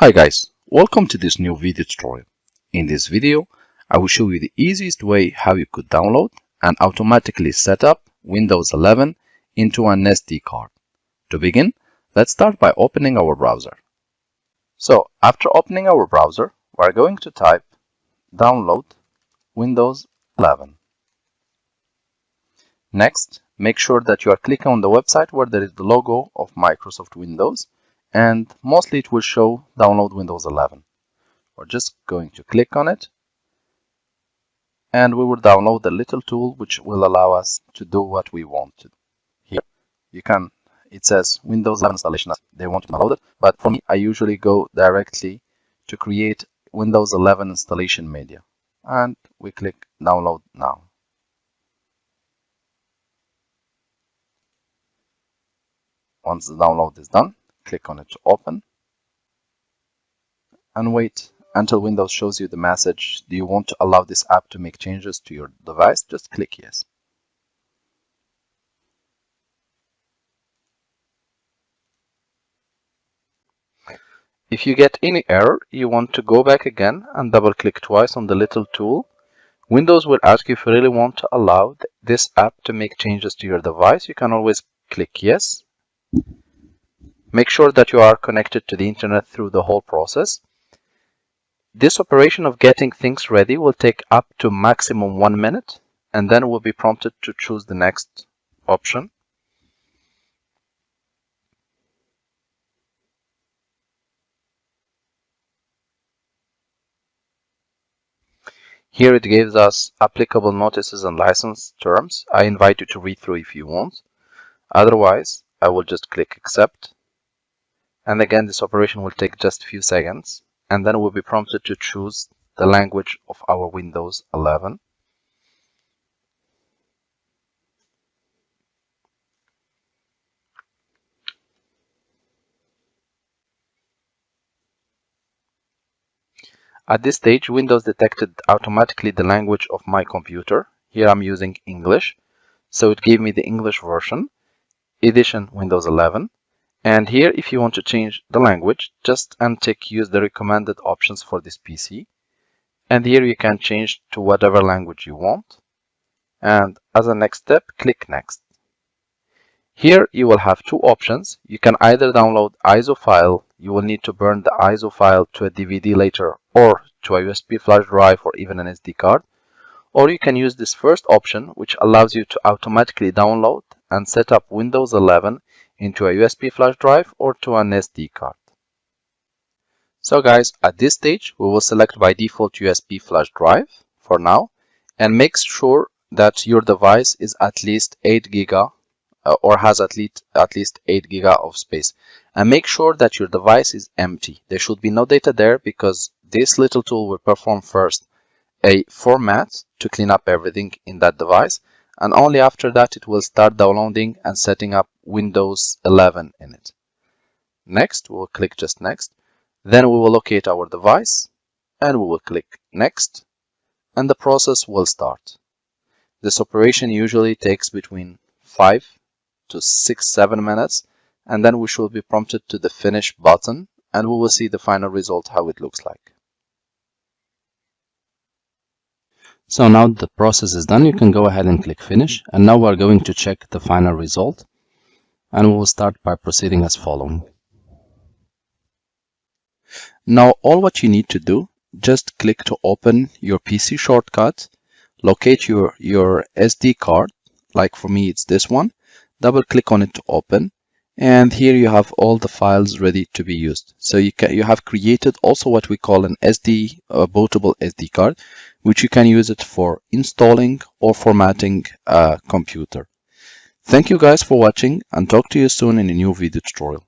Hi guys, welcome to this new video tutorial. In this video, I will show you the easiest way how you could download and automatically set up Windows 11 into an SD card. To begin, let's start by opening our browser. So after opening our browser, we're going to type download Windows 11. Next, make sure that you are clicking on the website where there is the logo of Microsoft Windows, and mostly it will show download Windows 11. We're just going to click on it, and we will download the little tool which will allow us to do what we want to. Here it says Windows 11 installation. They want to download it, but for me I usually go directly to create Windows 11 installation media, and we click download now. Once the download is done, click on it to open and wait until Windows shows you the message, do you want to allow this app to make changes to your device? Just click yes. If you get any error, you want to go back again and double click twice on the little tool. Windows will ask you if you really want to allow this app to make changes to your device. You can always click yes. Make sure that you are connected to the internet through the whole process. This operation of getting things ready will take up to maximum 1 minute, and then we'll be prompted to choose the next option. Here it gives us applicable notices and license terms. I invite you to read through if you want. Otherwise, I will just click accept. And again, this operation will take just a few seconds, and then we'll be prompted to choose the language of our Windows 11. At this stage, Windows detected automatically the language of my computer. Here I'm using English, so it gave me the English version, edition Windows 11. And here, if you want to change the language, just untick use the recommended options for this PC. And here you can change to whatever language you want. And as a next step, click next. Here you will have two options. You can either download ISO file. You will need to burn the ISO file to a DVD later, or to a USB flash drive, or even an SD card. Or you can use this first option, which allows you to automatically download and set up Windows 11 into a USB flash drive or to an SD card. So guys, at this stage, we will select by default USB flash drive for now, and make sure that your device is at least 8 giga or has at least 8 giga of space. And make sure that your device is empty. There should be no data there, because this little tool will perform first a format to clean up everything in that device, and only after that it will start downloading and setting up Windows 11 in it. Next, we'll click just next. Then we will locate our device and we will click next, and the process will start. This operation usually takes between 5 to 6-7 minutes, and then we should be prompted to the finish button, and we will see the final result, how it looks like. So now that the process is done, you can go ahead and click finish, and now we're going to check the final result, and we will start by proceeding as following. Now all what you need to do, just click to open your PC shortcut, locate your SD card, like for me it's this one, double click on it to open, and here you have all the files ready to be used. So you have created also what we call an bootable SD card, which you can use it for installing or formatting a computer. Thank you guys for watching, and talk to you soon in a new video tutorial.